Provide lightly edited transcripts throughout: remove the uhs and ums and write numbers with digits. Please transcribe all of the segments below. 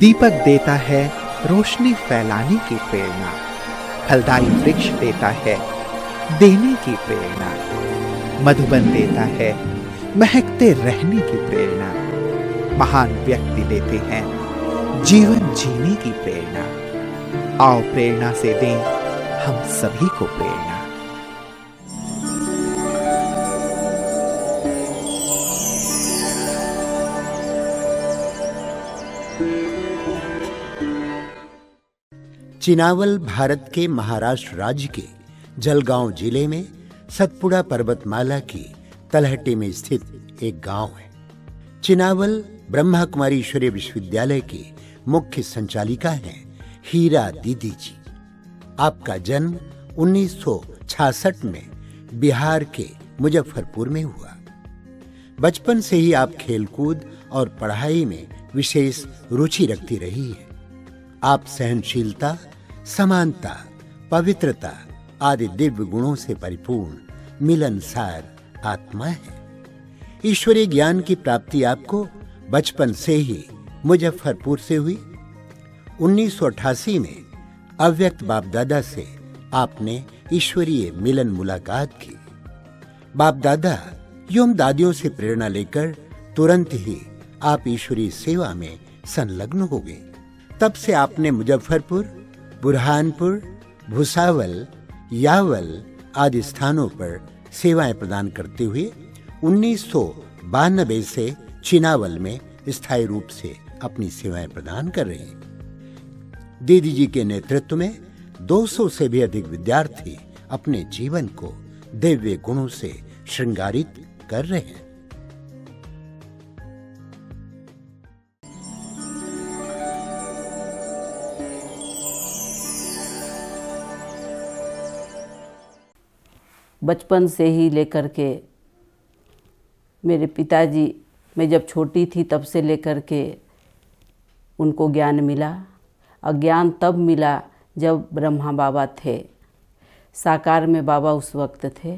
दीपक देता है रोशनी फैलाने की प्रेरणा, फलदायी वृक्ष देता है देने की प्रेरणा, मधुबन देता है महकते रहने की प्रेरणा, महान व्यक्ति देते हैं जीवन जीने की प्रेरणा। आओ प्रेरणा से दें हम सभी को प्रेरणा। चिनावल भारत के महाराष्ट्र राज्य के जलगांव जिले में सतपुड़ा पर्वतमाला की तलहटी में स्थित एक गांव है। चिनावल ब्रह्मा कुमारी ईश्वरीय विश्वविद्यालय की मुख्य संचालिका हैं हीरा दीदी जी। आपका जन्म 1966 में बिहार के मुजफ्फरपुर में हुआ। बचपन से ही आप खेलकूद और पढ़ाई में विशेष रुचि रखती रही हैं। आप सहनशीलता, समानता, पवित्रता आदि दिव्य गुणों से परिपूर्ण मिलनसार आत्मा है। ईश्वरीय ज्ञान की प्राप्ति आपको बचपन से ही मुजफ्फरपुर से हुई। 1988 में अव्यक्त बाप दादा से आपने ईश्वरीय मिलन मुलाकात की। बाप दादा एवं दादियों से प्रेरणा लेकर तुरंत ही आप ईश्वरीय सेवा में संलग्न हो गए। तब से आपने मुजफ्फरपुर, बुरहानपुर, भुसावल, यावल आदि स्थानों पर सेवाएं प्रदान करते हुए 1992 से चिनावल में स्थायी रूप से अपनी सेवाएं प्रदान कर रहे हैं। दीदी जी के नेतृत्व में 200 से भी अधिक विद्यार्थी अपने जीवन को दिव्य गुणों से श्रृंगारित कर रहे हैं। बचपन से ही लेकर के मेरे पिताजी, मैं जब छोटी थी तब से लेकर के उनको ज्ञान मिला। और ज्ञान तब मिला जब ब्रह्मा बाबा थे, साकार में बाबा उस वक्त थे,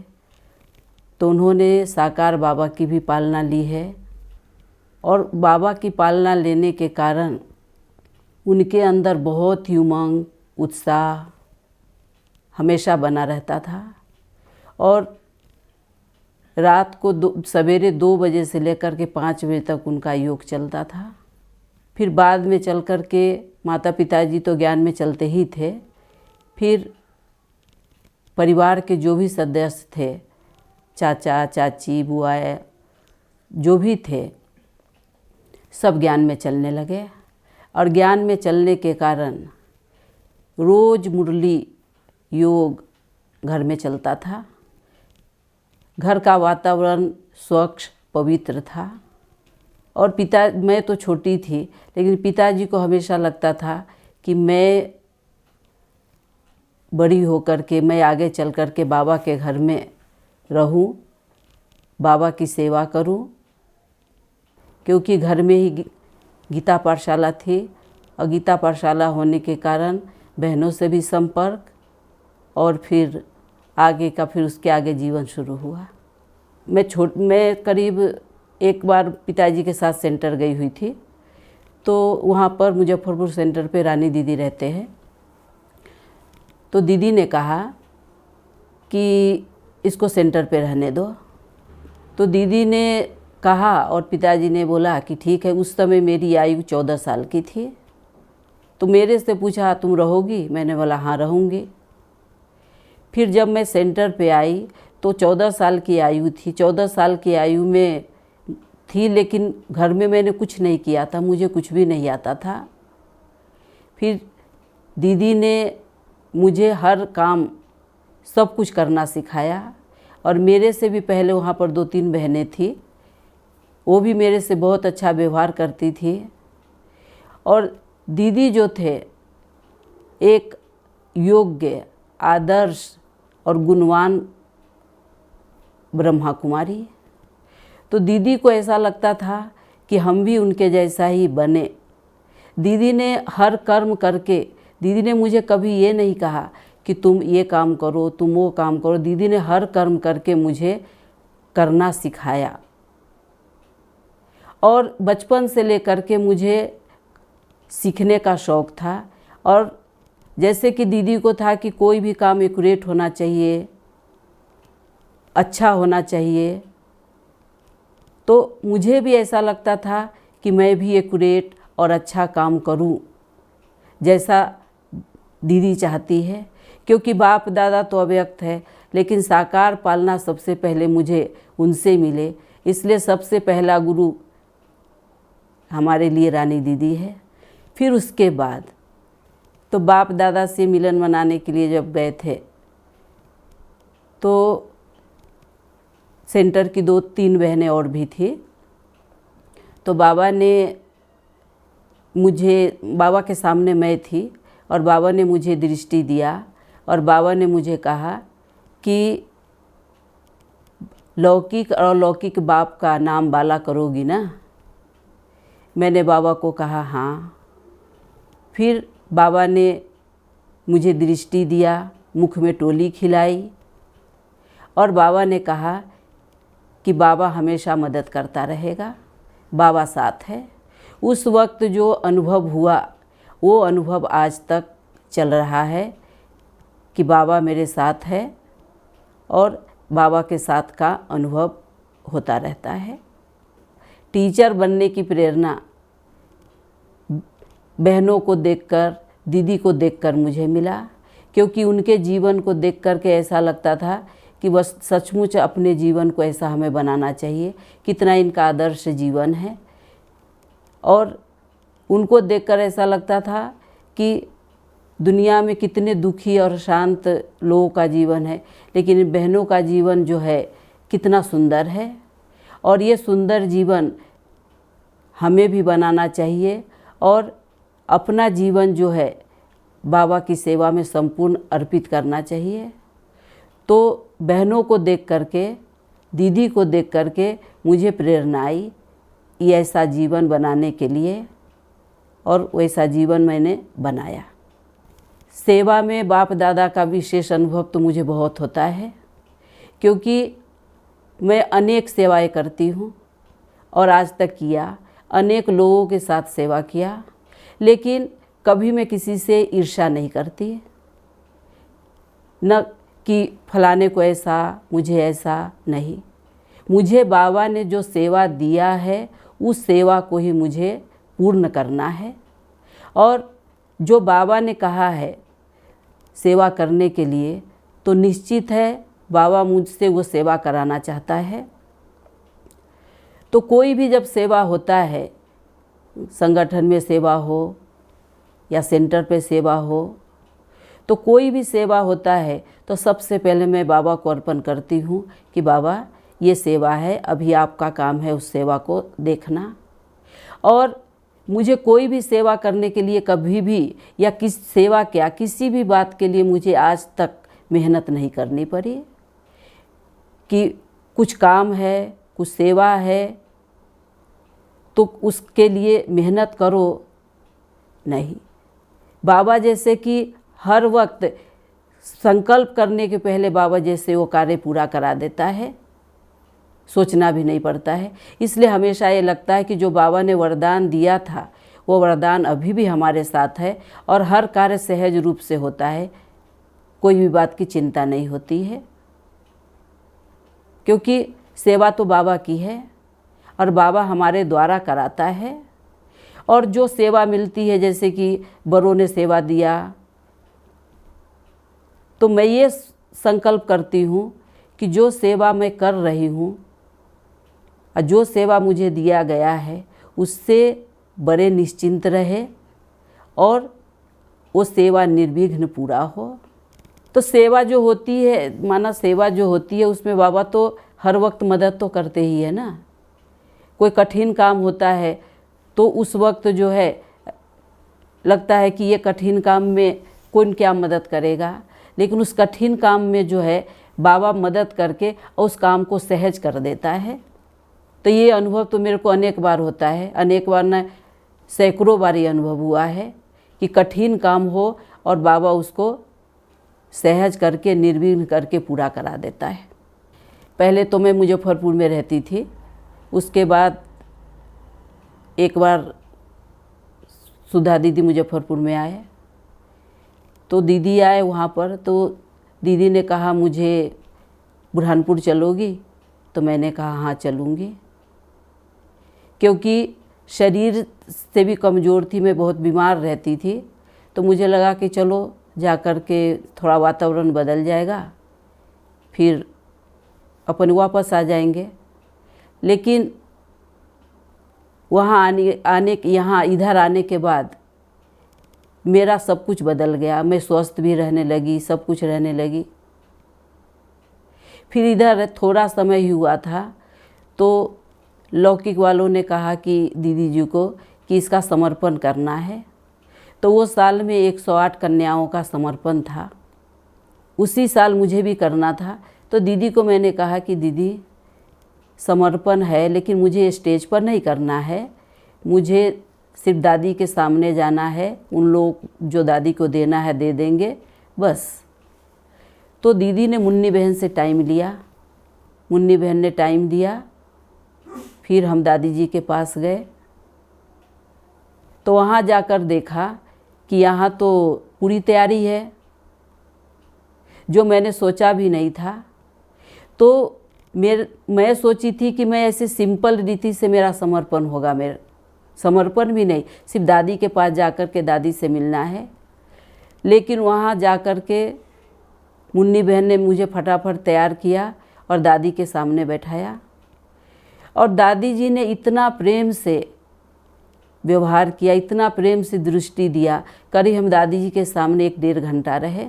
तो उन्होंने साकार बाबा की भी पालना ली है। और बाबा की पालना लेने के कारण उनके अंदर बहुत ही उमंग, उत्साह हमेशा बना रहता था। और रात को सवेरे 2 बजे से लेकर के 5 बजे तक उनका योग चलता था। फिर बाद में चल कर के माता पिताजी तो ज्ञान में चलते ही थे, फिर परिवार के जो भी सदस्य थे, चाचा चाची, बुआ, जो भी थे, सब ज्ञान में चलने लगे। और ज्ञान में चलने के कारण रोज मुरली योग घर में चलता था। घर का वातावरण स्वच्छ पवित्र था। और मैं तो छोटी थी, लेकिन पिताजी को हमेशा लगता था कि मैं बड़ी होकर के मैं आगे चल कर के बाबा के घर में रहूं, बाबा की सेवा करूं। क्योंकि घर में ही गीता पाठशाला थी, और गीता पाठशाला होने के कारण बहनों से भी संपर्क, और फिर आगे का फिर उसके आगे जीवन शुरू हुआ। मैं करीब एक बार पिताजी के साथ सेंटर गई हुई थी, तो वहाँ पर मुजफ्फरपुर सेंटर पे रानी दीदी रहते हैं। तो दीदी ने कहा कि इसको सेंटर पे रहने दो। तो दीदी ने कहा और पिताजी ने बोला कि ठीक है। उस समय मेरी आयु 14 साल की थी। तो मेरे से पूछा तुम रहोगी? मैंने बोला हाँ रहूँगी। फिर जब मैं सेंटर पे आई तो 14 साल की आयु थी। 14 साल की आयु में थी, लेकिन घर में मैंने कुछ नहीं किया था, मुझे कुछ भी नहीं आता था। फिर दीदी ने मुझे हर काम सब कुछ करना सिखाया। और मेरे से भी पहले वहाँ पर 2-3 बहनें थी, वो भी मेरे से बहुत अच्छा व्यवहार करती थी। और दीदी जो थे एक योग्य, आदर्श और गुणवान ब्रह्मा कुमारी। तो दीदी को ऐसा लगता था कि हम भी उनके जैसा ही बने। दीदी ने हर कर्म करके, दीदी ने मुझे कभी ये नहीं कहा कि तुम ये काम करो, तुम वो काम करो। दीदी ने हर कर्म करके मुझे करना सिखाया। और बचपन से लेकर के मुझे सीखने का शौक़ था। और जैसे कि दीदी को था कि कोई भी काम एक्यूरेट होना चाहिए, अच्छा होना चाहिए, तो मुझे भी ऐसा लगता था कि मैं भी एक्यूरेट और अच्छा काम करूं, जैसा दीदी चाहती है। क्योंकि बाप दादा तो अव्यक्त है, लेकिन साकार पालना सबसे पहले मुझे उनसे मिले, इसलिए सबसे पहला गुरु हमारे लिए रानी दीदी है। फिर उसके बाद तो बाप दादा से मिलन मनाने के लिए जब गए थे तो सेंटर की 2-3 बहनें और भी थी। तो बाबा के सामने मैं थी और बाबा ने मुझे दृष्टि दिया और बाबा ने मुझे कहा कि लौकिक और अलौकिक बाप का नाम बाला करोगी ना। मैंने बाबा को कहा हाँ। फिर बाबा ने मुझे दृष्टि दिया, मुख में टोली खिलाई और बाबा ने कहा कि बाबा हमेशा मदद करता रहेगा, बाबा साथ है। उस वक्त जो अनुभव हुआ वो अनुभव आज तक चल रहा है कि बाबा मेरे साथ है और बाबा के साथ का अनुभव होता रहता है। टीचर बनने की प्रेरणा बहनों को देखकर, दीदी को देखकर मुझे मिला, क्योंकि उनके जीवन को देख कर के ऐसा लगता था कि बस सचमुच अपने जीवन को ऐसा हमें बनाना चाहिए, कितना इनका आदर्श जीवन है। और उनको देखकर ऐसा लगता था कि दुनिया में कितने दुखी और शांत लोगों का जीवन है, लेकिन इन बहनों का जीवन जो है कितना सुंदर है। और ये सुंदर जीवन हमें भी बनाना चाहिए और अपना जीवन जो है बाबा की सेवा में संपूर्ण अर्पित करना चाहिए। तो बहनों को देख करके, दीदी को देख करके मुझे प्रेरणा आई ये ऐसा जीवन बनाने के लिए, और वैसा जीवन मैंने बनाया। सेवा में बाप दादा का विशेष अनुभव तो मुझे बहुत होता है, क्योंकि मैं अनेक सेवाएं करती हूँ और आज तक किया, अनेक लोगों के साथ सेवा किया, लेकिन कभी मैं किसी से ईर्ष्या नहीं करती, न कि फलाने को ऐसा, मुझे ऐसा नहीं। मुझे बाबा ने जो सेवा दिया है उस सेवा को ही मुझे पूर्ण करना है, और जो बाबा ने कहा है सेवा करने के लिए तो निश्चित है बाबा मुझसे वो सेवा कराना चाहता है। तो कोई भी जब सेवा होता है, संगठन में सेवा हो या सेंटर पे सेवा हो, तो कोई भी सेवा होता है तो सबसे पहले मैं बाबा को अर्पण करती हूँ कि बाबा ये सेवा है, अभी आपका काम है उस सेवा को देखना। और मुझे कोई भी सेवा करने के लिए कभी भी, या किसी भी बात के लिए मुझे आज तक मेहनत नहीं करनी पड़ी कि कुछ काम है, कुछ सेवा है तो उसके लिए मेहनत करो, नहीं। बाबा जैसे कि हर वक्त संकल्प करने के पहले बाबा जैसे वो कार्य पूरा करा देता है, सोचना भी नहीं पड़ता है। इसलिए हमेशा ये लगता है कि जो बाबा ने वरदान दिया था वो वरदान अभी भी हमारे साथ है और हर कार्य सहज रूप से होता है, कोई भी बात की चिंता नहीं होती है, क्योंकि सेवा तो बाबा की है और बाबा हमारे द्वारा कराता है। और जो सेवा मिलती है, जैसे कि बड़ों ने सेवा दिया, तो मैं ये संकल्प करती हूँ कि जो सेवा मैं कर रही हूँ और जो सेवा मुझे दिया गया है उससे बड़े निश्चिंत रहे और वो सेवा निर्विघ्न पूरा हो। तो सेवा जो होती है, माना सेवा जो होती है उसमें बाबा तो हर वक्त मदद तो करते ही है ना। कोई कठिन काम होता है तो उस वक्त जो है लगता है कि ये कठिन काम में कौन क्या मदद करेगा, लेकिन उस कठिन काम में जो है बाबा मदद करके उस काम को सहज कर देता है। तो ये अनुभव तो मेरे को अनेक बार होता है, अनेक बार न सैकड़ों बार ये अनुभव हुआ है कि कठिन काम हो और बाबा उसको सहज करके, निर्विघ्न करके पूरा करा देता है। पहले तो मैं मुजफ्फरपुर में रहती थी, उसके बाद एक बार सुधा दीदी मुजफ्फरपुर में आए। तो दीदी आए वहाँ पर, तो दीदी ने कहा मुझे बुरहानपुर चलोगी? तो मैंने कहा हाँ चलूँगी, क्योंकि शरीर से भी कमज़ोर थी, मैं बहुत बीमार रहती थी। तो मुझे लगा कि चलो जा कर के थोड़ा वातावरण बदल जाएगा, फिर अपन वापस आ जाएंगे। लेकिन वहाँ यहाँ इधर आने के बाद मेरा सब कुछ बदल गया। मैं स्वस्थ भी रहने लगी, सब कुछ रहने लगी। फिर इधर थोड़ा समय ही हुआ था तो लौकिक वालों ने कहा कि दीदी जी को कि इसका समर्पण करना है। तो वो साल में 108 कन्याओं का समर्पण था, उसी साल मुझे भी करना था। तो दीदी को मैंने कहा कि दीदी समर्पण है, लेकिन मुझे स्टेज पर नहीं करना है, मुझे सिर्फ दादी के सामने जाना है, उन लोग जो दादी को देना है दे देंगे बस। तो दीदी ने मुन्नी बहन से टाइम लिया, मुन्नी बहन ने टाइम दिया, फिर हम दादी जी के पास गए। तो वहाँ जाकर देखा कि यहाँ तो पूरी तैयारी है, जो मैंने सोचा भी नहीं था। तो मैं सोची थी कि मैं ऐसे सिंपल रीति से मेरा समर्पण होगा, मेरा समर्पण भी नहीं, सिर्फ दादी के पास जाकर के दादी से मिलना है। लेकिन वहाँ जाकर के मुन्नी बहन ने मुझे फटाफट तैयार किया और दादी के सामने बैठाया, और दादी जी ने इतना प्रेम से व्यवहार किया, इतना प्रेम से दृष्टि दिया। करीब हम दादी जी के सामने 1-1.5 घंटा रहे।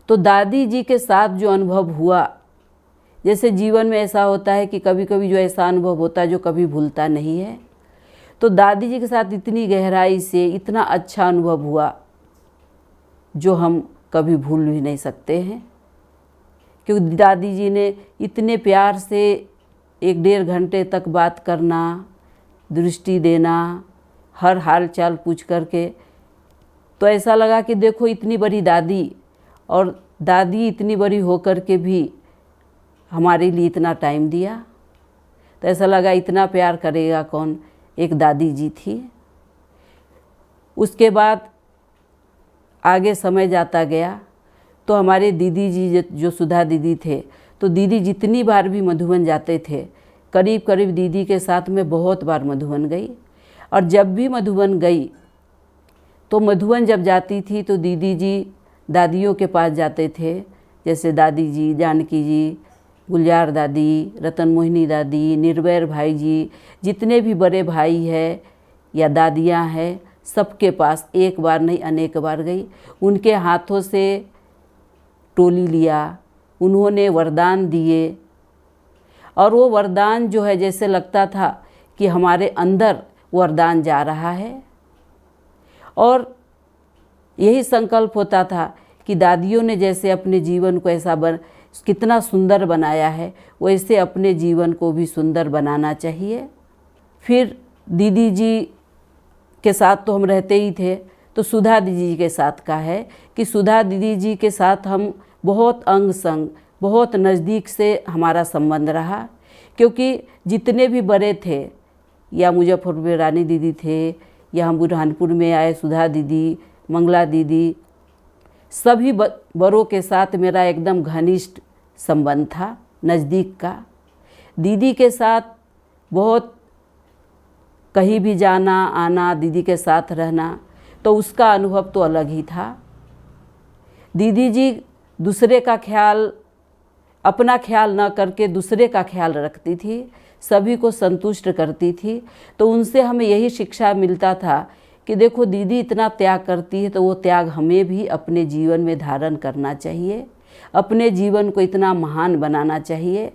तो दादी जी के साथ जो अनुभव हुआ, जैसे जीवन में ऐसा होता है कि कभी कभी जो ऐसा अनुभव होता है जो कभी भूलता नहीं है, तो दादी जी के साथ इतनी गहराई से इतना अच्छा अनुभव हुआ जो हम कभी भूल भी नहीं सकते हैं। क्योंकि दादी जी ने इतने प्यार से 1-1.5 घंटे तक बात करना, दृष्टि देना, हर हाल चाल पूछ करके, तो ऐसा लगा कि देखो इतनी बड़ी दादी, और दादी इतनी बड़ी होकर के भी हमारे लिए इतना टाइम दिया। तो ऐसा लगा इतना प्यार करेगा कौन, एक दादी जी थी। उसके बाद आगे समय जाता गया तो हमारे दीदी जी जो सुधा दीदी थे, तो दीदी जितनी बार भी मधुबन जाते थे, करीब करीब दीदी के साथ में बहुत बार मधुबन गई। और जब भी मधुबन गई तो मधुबन जब जाती थी तो दीदी जी दादियों के पास जाते थे, जैसे दादी जी, जानकी जी, गुलजार दादी, रतन मोहिनी दादी, निर्वैर भाई जी, जितने भी बड़े भाई हैं या दादियाँ हैं, सबके पास एक बार नहीं अनेक बार गई। उनके हाथों से टोली लिया, उन्होंने वरदान दिए, और वो वरदान जो है जैसे लगता था कि हमारे अंदर वरदान जा रहा है। और यही संकल्प होता था कि दादियों ने जैसे अपने जीवन को ऐसा कितना सुंदर बनाया है, वैसे अपने जीवन को भी सुंदर बनाना चाहिए। फिर दीदी जी के साथ तो हम रहते ही थे, तो सुधा दीदी जी के साथ का है कि सुधा दीदी जी के साथ हम बहुत अंग संग, बहुत नज़दीक से हमारा संबंध रहा। क्योंकि जितने भी बड़े थे, या मुजफ्फरपुर में रानी दीदी थे, या हम बुरहानपुर में आए सुधा दीदी, मंगला दीदी, सभी बड़ों के साथ मेरा एकदम घनिष्ठ संबंध था, नज़दीक का। दीदी के साथ बहुत कहीं भी जाना आना, दीदी के साथ रहना, तो उसका अनुभव तो अलग ही था। दीदी जी दूसरे का ख्याल, अपना ख्याल न करके दूसरे का ख्याल रखती थी, सभी को संतुष्ट करती थी। तो उनसे हमें यही शिक्षा मिलता था कि देखो दीदी इतना त्याग करती है, तो वो त्याग हमें भी अपने जीवन में धारण करना चाहिए, अपने जीवन को इतना महान बनाना चाहिए।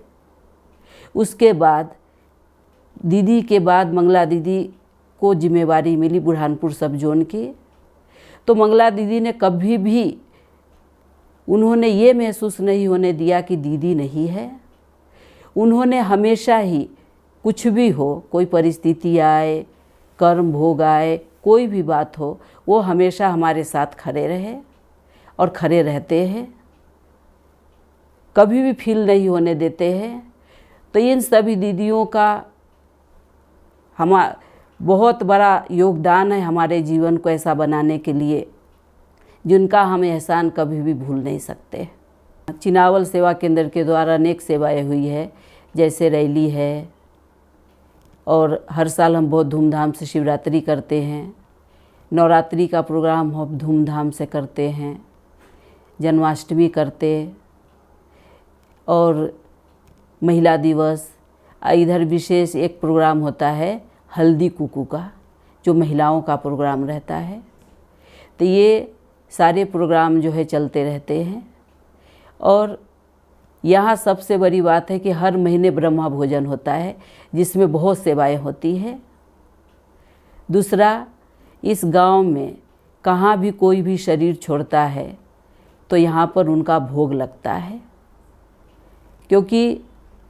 उसके बाद दीदी के बाद मंगला दीदी को जिम्मेवारी मिली बुरहानपुर सब जोन की। तो मंगला दीदी ने कभी भी, उन्होंने ये महसूस नहीं होने दिया कि दीदी नहीं है। उन्होंने हमेशा ही कुछ भी हो, कोई परिस्थिति आए, कर्म भोग आए, कोई भी बात हो, वो हमेशा हमारे साथ खड़े रहे और खड़े रहते हैं, कभी भी फील नहीं होने देते हैं। तो इन सभी दीदियों का बहुत बड़ा योगदान है हमारे जीवन को ऐसा बनाने के लिए, जिनका हम एहसान कभी भी भूल नहीं सकते। चिनावल सेवा केंद्र के द्वारा अनेक सेवाएं हुई है, जैसे रैली है, और हर साल हम बहुत धूमधाम से शिवरात्रि करते हैं। नवरात्रि का प्रोग्राम हम धूमधाम से करते हैं, जन्माष्टमी करते, और महिला दिवस। इधर विशेष एक प्रोग्राम होता है हल्दी कुकू का, जो महिलाओं का प्रोग्राम रहता है। तो ये सारे प्रोग्राम जो है चलते रहते हैं। और यहाँ सबसे बड़ी बात है कि हर महीने ब्रह्मा भोजन होता है, जिसमें बहुत सेवाएं होती है। दूसरा, इस गांव में कहाँ भी कोई भी शरीर छोड़ता है तो यहाँ पर उनका भोग लगता है, क्योंकि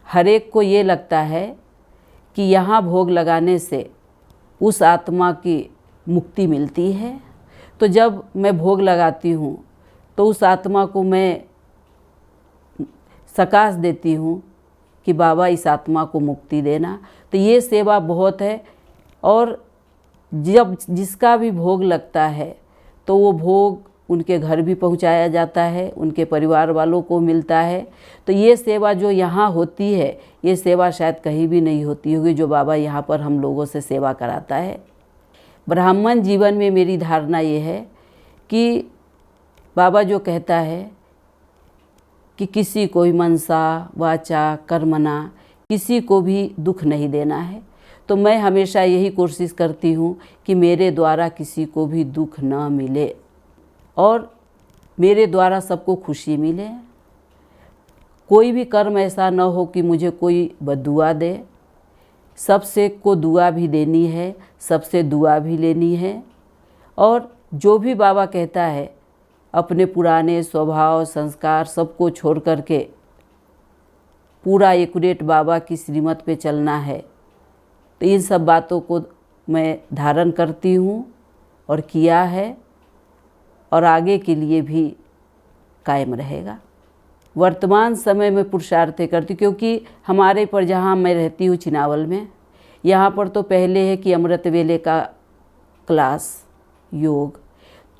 हर एक को ये लगता है कि यहाँ भोग लगाने से उस आत्मा की मुक्ति मिलती है। तो जब मैं भोग लगाती हूँ तो उस आत्मा को मैं सकाश देती हूँ कि बाबा इस आत्मा को मुक्ति देना। तो ये सेवा बहुत है। और जब जिसका भी भोग लगता है तो वो भोग उनके घर भी पहुंचाया जाता है, उनके परिवार वालों को मिलता है। तो ये सेवा जो यहाँ होती है, ये सेवा शायद कहीं भी नहीं होती होगी, जो बाबा यहाँ पर हम लोगों से सेवा कराता है। ब्राह्मण जीवन में मेरी धारणा ये है कि बाबा जो कहता है कि किसी को भी मनसा वाचा कर्मणा किसी को भी दुख नहीं देना है, तो मैं हमेशा यही कोशिश करती हूँ कि मेरे द्वारा किसी को भी दुख न मिले और मेरे द्वारा सबको खुशी मिले। कोई भी कर्म ऐसा न हो कि मुझे कोई बद्दुआ दे। सबसे को दुआ भी देनी है, सबसे दुआ भी लेनी है। और जो भी बाबा कहता है, अपने पुराने स्वभाव संस्कार सबको छोड़ करके पूरा एक्यूरेट बाबा की श्रीमत पे चलना है। तो इन सब बातों को मैं धारण करती हूँ और किया है, और आगे के लिए भी कायम रहेगा। वर्तमान समय में पुरुषार्थ करती, क्योंकि हमारे पर जहाँ मैं रहती हूँ चिनावल में, यहाँ पर तो पहले है कि अमृत वेले का क्लास योग।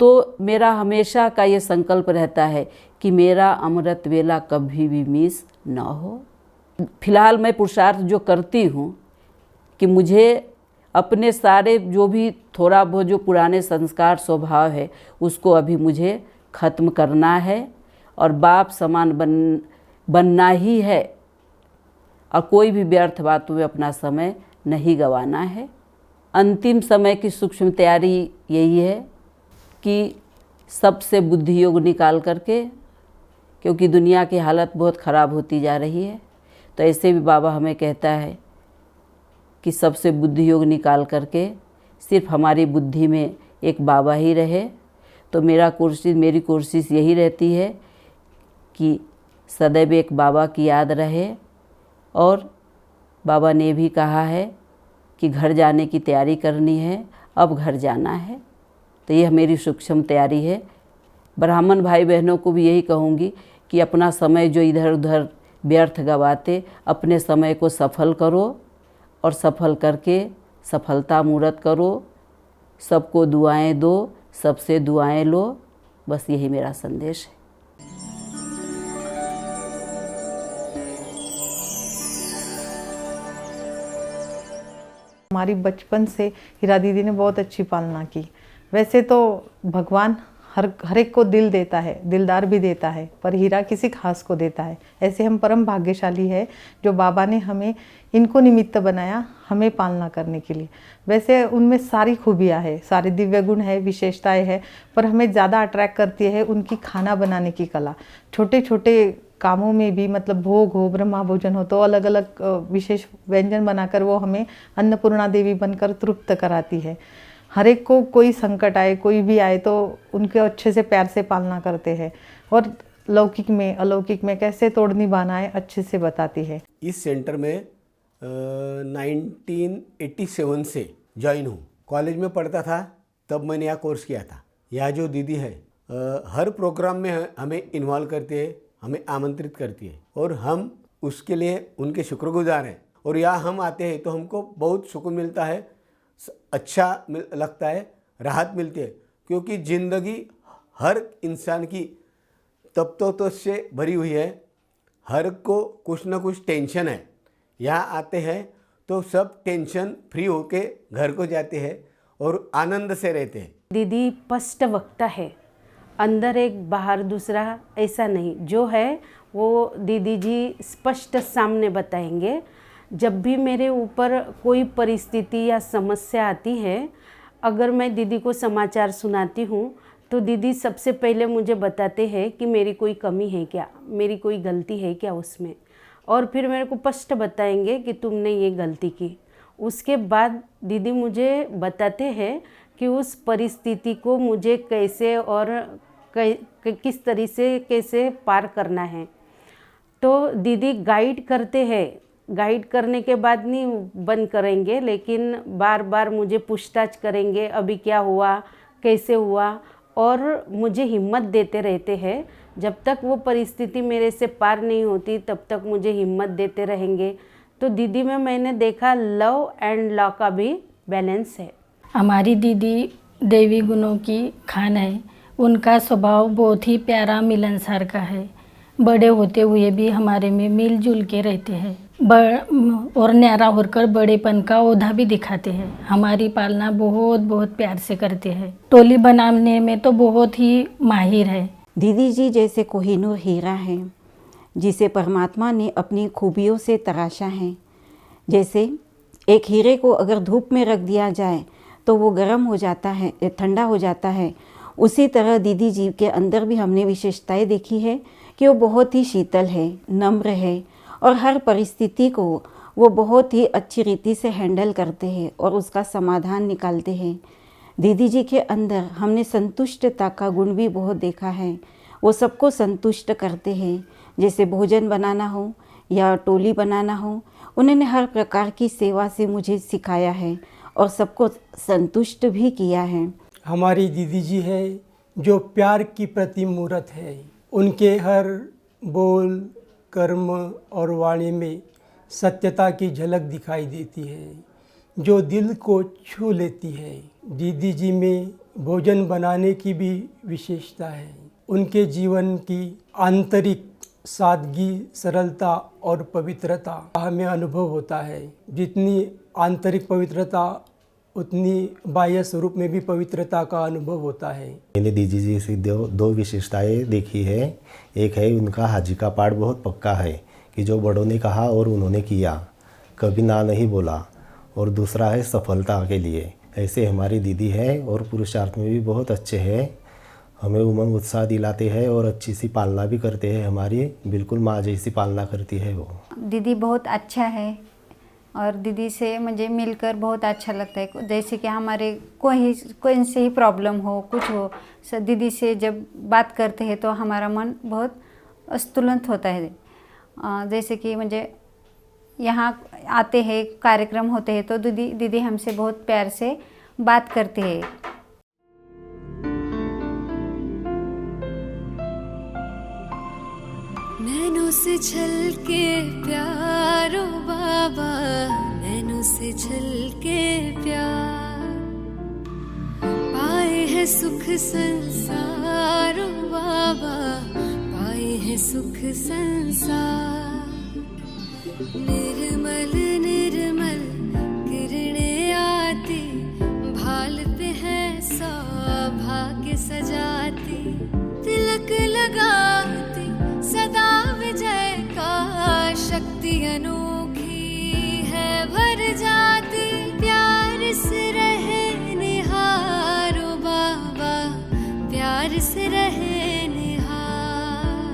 तो मेरा हमेशा का ये संकल्प रहता है कि मेरा अमृत वेला कभी भी मिस न हो। फिलहाल मैं पुरुषार्थ जो करती हूँ कि मुझे अपने सारे जो भी थोड़ा बहुत जो पुराने संस्कार स्वभाव है उसको अभी मुझे ख़त्म करना है और बाप समान बनना ही है, और कोई भी व्यर्थ बातों में अपना समय नहीं गंवाना है। अंतिम समय की सूक्ष्म तैयारी यही है कि सबसे बुद्धि योग निकाल करके, क्योंकि दुनिया की हालत बहुत ख़राब होती जा रही है, तो ऐसे भी बाबा हमें कहता है कि सबसे बुद्धि योग निकाल करके सिर्फ हमारी बुद्धि में एक बाबा ही रहे। तो मेरी कोशिश यही रहती है कि सदैव एक बाबा की याद रहे। और बाबा ने भी कहा है कि घर जाने की तैयारी करनी है, अब घर जाना है। तो यह मेरी सूक्ष्म तैयारी है। ब्राह्मण भाई बहनों को भी यही कहूँगी कि अपना समय जो इधर उधर व्यर्थ गवाते, अपने समय को सफल करो और सफल करके सफलता मूर्त करो। सबको दुआएं दो, सबसे दुआएं लो। बस यही मेरा संदेश है। हमारी बचपन से हीरा दीदी ने बहुत अच्छी पालना की। वैसे तो भगवान हर एक को दिल देता है, दिलदार भी देता है, पर हीरा किसी खास को देता है। ऐसे हम परम भाग्यशाली है जो बाबा ने हमें इनको निमित्त बनाया हमें पालना करने के लिए। वैसे उनमें सारी खूबियाँ है, सारे दिव्य गुण है, विशेषताएं है, पर हमें ज़्यादा अट्रैक्ट करती है उनकी खाना बनाने की कला। छोटे छोटे कामों में भी, मतलब भोग हो, ब्रह्मा भोजन हो, तो अलग अलग विशेष व्यंजन बनाकर वो हमें अन्नपूर्णा देवी बनकर तृप्त कराती है। हर एक को कोई संकट आए, कोई भी आए, तो उनके अच्छे से प्यार से पालना करते हैं और लौकिक में अलौकिक में कैसे तोड़ निभाना है अच्छे से बताती है। इस सेंटर में 1987 से ज्वाइन हूँ। कॉलेज में पढ़ता था तब मैंने यह कोर्स किया था। यह जो दीदी है हर प्रोग्राम में हमें इन्वॉल्व करती है, हमें आमंत्रित करती है और हम उसके लिए उनके शुक्रगुजार हैं। और यहाँ हम आते हैं तो हमको बहुत सुकून मिलता है। अच्छा लगता है, राहत मिलती है। क्योंकि ज़िंदगी हर इंसान की तप से भरी हुई है, हर को कुछ ना कुछ टेंशन है। यहाँ आते हैं तो सब टेंशन फ्री होके घर को जाते हैं और आनंद से रहते हैं। दीदी स्पष्ट वक्ता है, अंदर एक बाहर दूसरा ऐसा नहीं, जो है वो दीदी जी स्पष्ट सामने बताएंगे। जब भी मेरे ऊपर कोई परिस्थिति या समस्या आती है, अगर मैं दीदी को समाचार सुनाती हूँ तो दीदी सबसे पहले मुझे बताते हैं कि मेरी कोई कमी है क्या, मेरी कोई गलती है क्या उसमें, और फिर मेरे को स्पष्ट बताएंगे कि तुमने ये गलती की। उसके बाद दीदी मुझे बताते हैं कि उस परिस्थिति को मुझे कैसे और किस तरह से कैसे पार करना है। तो दीदी गाइड करते हैं, गाइड करने के बाद नहीं बंद करेंगे, लेकिन बार बार मुझे पूछताछ करेंगे, अभी क्या हुआ, कैसे हुआ, और मुझे हिम्मत देते रहते हैं। जब तक वो परिस्थिति मेरे से पार नहीं होती तब तक मुझे हिम्मत देते रहेंगे। तो दीदी में मैंने देखा लव एंड लॉ का भी बैलेंस है। हमारी दीदी देवी गुणों की खान है। उनका स्वभाव बहुत ही प्यारा मिलनसार का है। बड़े होते हुए भी हमारे में मिलजुल के रहते हैं और न्यारा होकर बड़ेपन का ओधा भी दिखाते हैं। हमारी पालना बहुत बहुत प्यार से करते हैं। टोली बनाने में तो बहुत ही माहिर है। दीदी जी जैसे कोहिनूर हीरा हैं, जिसे परमात्मा ने अपनी खूबियों से तराशा है। जैसे एक हीरे को अगर धूप में रख दिया जाए तो वो गर्म हो जाता है, ठंडा हो जाता है, उसी तरह दीदी जी के अंदर भी हमने विशेषताएं देखी है कि वो बहुत ही शीतल है, नम्र है, और हर परिस्थिति को वो बहुत ही अच्छी रीति से हैंडल करते हैं और उसका समाधान निकालते हैं। दीदी जी के अंदर हमने संतुष्टता का गुण भी बहुत देखा है। वो सबको संतुष्ट करते हैं, जैसे भोजन बनाना हो या टोली बनाना हो, उन्होंने हर प्रकार की सेवा से मुझे सिखाया है और सबको संतुष्ट भी किया है। हमारी दीदी जी है जो प्यार की प्रतिमूर्त है। उनके हर बोल, कर्म और वाणी में सत्यता की झलक दिखाई देती है, जो दिल को छू लेती है। दीदी जी में भोजन बनाने की भी विशेषता है। उनके जीवन की आंतरिक सादगी, सरलता और पवित्रता हमें अनुभव होता है। जितनी आंतरिक पवित्रता उतनी बाह्य स्वरूप में भी पवित्रता का अनुभव होता है। मैंने दीदी जी से दो विशेषताएं देखी है। एक है उनका हाजी का पाठ बहुत पक्का है कि जो बड़ों ने कहा और उन्होंने किया, कभी ना नहीं बोला, और दूसरा है सफलता के लिए। ऐसे हमारी दीदी है और पुरुषार्थ में भी बहुत अच्छे हैं, हमें उमंग उत्साह दिलाते हैं और अच्छी सी पालना भी करते हैं। हमारी बिल्कुल माँ जैसी पालना करती है वो। दीदी बहुत अच्छा है और दीदी से मुझे मिलकर बहुत अच्छा लगता है। जैसे कि हमारे कोई से ही प्रॉब्लम हो, कुछ हो, दीदी से जब बात करते हैं तो हमारा मन बहुत स्तुलंत होता है। जैसे कि मुझे यहाँ आते हैं, कार्यक्रम होते हैं तो दीदी हमसे बहुत प्यार से बात करते हैं। नैनों से छलके प्यारो बाबा, नैनों से छलके प्यार, पाए है सुख संसार बाबा, पाए है सुख संसार। निर्मल निर्मल किरणें आती, भाल पे है सौभाग्य सजाती, तिलक लगाती सदा विजय का, शक्ति अनोखी है भर जाती। प्यार से रहे निहारो बाबा, प्यार से रहे निहार।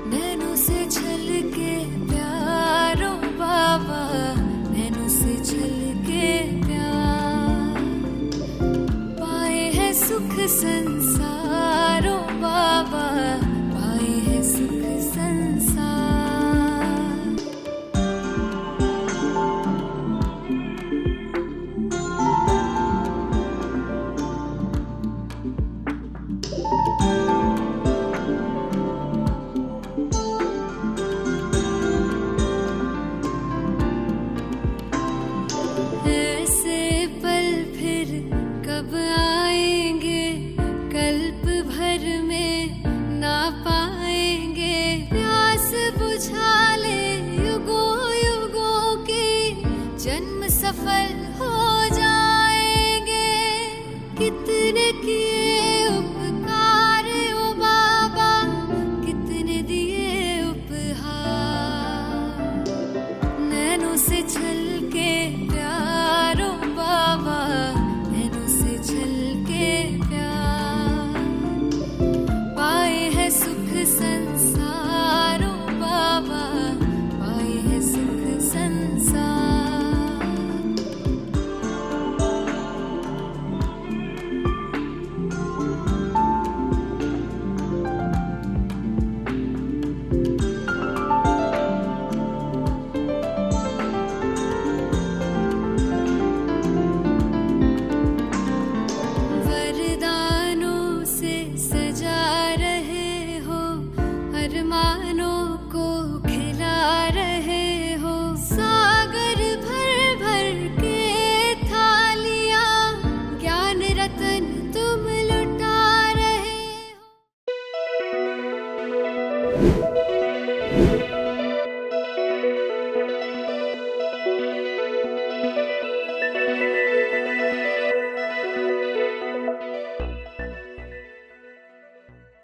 नैनों से छलके प्यारो बाबा, नैनों से छलके प्यार, पाए है सुख संसारो बाबा, पाए है सुख संसार। उछाले युगों युगों के जन्म सफल हो जाएंगे। कितने किए